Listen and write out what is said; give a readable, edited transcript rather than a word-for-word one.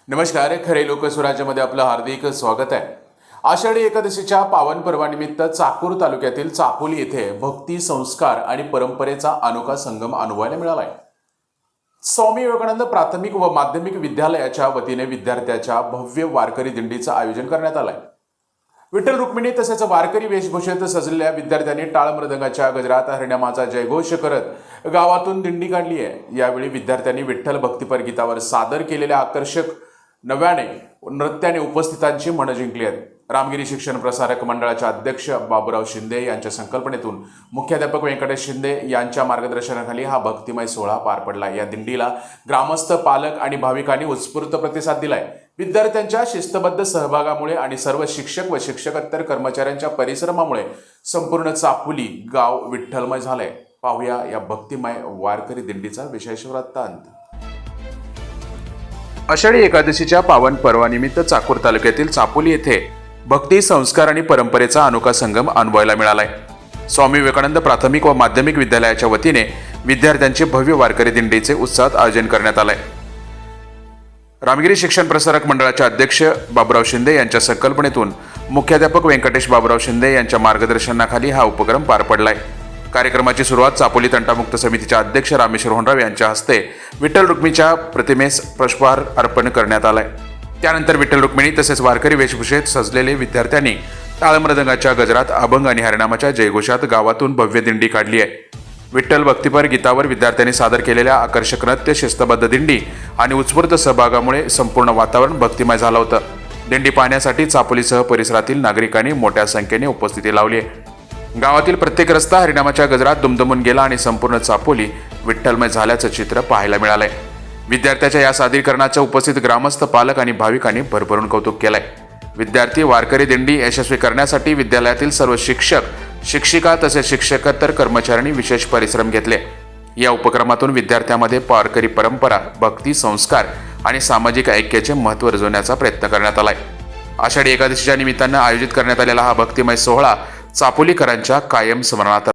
नमस्कार, खरे लोक स्वराज्यामध्ये आपलं हार्दिक स्वागत आहे। आषाढी एकादशीच्या पावन पर्वानिमित्त चाकूर तालुक्यातील चापोली येथे भक्ती, संस्कार आणि परंपरेचा अनोखा संगम अनुभवायला मिळालाय। स्वामी विवेकानंद प्राथमिक व माध्यमिक विद्यालयाच्या वतीने विद्यार्थ्याच्या भव्य वारकरी दिंडीचं आयोजन करण्यात आलंय। विठ्ठल रुक्मिणी तसेच वारकरी वेशभूषेत सजलेल्या विद्यार्थ्यांनी टाळ मृदंगाच्या गजरात हरिनामाचा जयघोष करत गावातून दिंडी काढली आहे। यावेळी विद्यार्थ्यांनी विठ्ठल भक्तिपर गीतावर सादर केलेल्या आकर्षक नव्याने नृत्याने उपस्थितांची मन जिंकली आहेत। रामगिरी शिक्षण प्रसारक मंडळाचे अध्यक्ष बाबूराव शिंदे यांच्या संकल्पनेतून मुख्याध्यापक व्यंकटेश शिंदे यांच्या मार्गदर्शनाखाली हा भक्तिमय सोहळा पार पडला। या दिंडीला ग्रामस्थ, पालक आणि भाविकांनी उत्स्फूर्त प्रतिसाद दिलाय। विद्यार्थ्यांच्या शिस्तबद्ध सहभागामुळे आणि सर्व शिक्षक व शिक्षकेतर कर्मचाऱ्यांच्या परिश्रमामुळे संपूर्ण चापोली गाव विठ्ठलमय झालंय। पाहूया या भक्तिमय वारकरी दिंडीचा विशेष वृत्तांत। आषाढी एकादशीच्या पावन पर्वानिमित्त चाकूर तालुक्यातील चापोली येथे भक्ती, संस्कार आणि परंपरेचा अनोखा संगम अनुभवायला मिळालाय। स्वामी विवेकानंद प्राथमिक व माध्यमिक विद्यालयाच्या वतीने विद्यार्थ्यांचे भव्य वारकरी दिंडीचे उत्साहात आयोजन करण्यात आलंय। रामगिरी शिक्षण प्रसारक मंडळाचे अध्यक्ष बाबूराव शिंदे यांच्या संकल्पनेतून मुख्याध्यापक व्यंकटेश बाबूराव शिंदे यांच्या मार्गदर्शनाखाली हा उपक्रम पार पडलाय। कार्यक्रमाची सुरुवात चापोली तंटामुक्त समितीचे अध्यक्ष रामेश्वर होनराव यांच्या हस्ते विठ्ठल रुक्मिणीच्या प्रतिमेस पुष्पहार अर्पण करण्यात आलाय। त्यानंतर विठ्ठल रुक्मिणी तसेच वारकरी वेशभूषेत सजलेले विद्यार्थ्यांनी टाळ मृदंगाच्या गजरात, अभंग आणि हरिनामाच्या जयघोषात गावातून भव्य दिंडी काढली आहे। विठ्ठल भक्तिपर गीतावर विद्यार्थ्यांनी सादर केलेल्या आकर्षक नृत्य, शिस्तबद्ध दिंडी आणि उत्स्फूर्त सहभागामुळे संपूर्ण वातावरण भक्तिमय झालं होतं। दिंडी पाहण्यासाठी चापोलीसह परिसरातील नागरिकांनी मोठ्या संख्येने उपस्थिती लावली आहे। गावातील प्रत्येक रस्ता हरिनामाच्या गजरात दुमदुमून गेला आणि संपूर्ण चापोली विठ्ठलमय झाल्याचं चित्र पाहायला मिळालंय। विद्यार्थ्याच्या या सादरीकरणाचं उपस्थित ग्रामस्थ, पालक आणि भाविकांनी भरभरून कौतुक केलंय। विद्यार्थी वारकरी दिंडी यशस्वी करण्यासाठी विद्यालयातील सर्व शिक्षक, शिक्षिका तसेच शिक्षकेतर कर्मचाऱ्यांनी विशेष परिश्रम घेतले। या उपक्रमातून विद्यार्थ्यांमध्ये वारकरी परंपरा, भक्ती, संस्कार आणि सामाजिक ऐक्याचे महत्त्व रुजवण्याचा प्रयत्न करण्यात आलाय। आषाढी एकादशीच्या निमित्तानं आयोजित करण्यात आलेला हा भक्तिमय सोहळा चापोलीकरांच्या कायम स्मरणात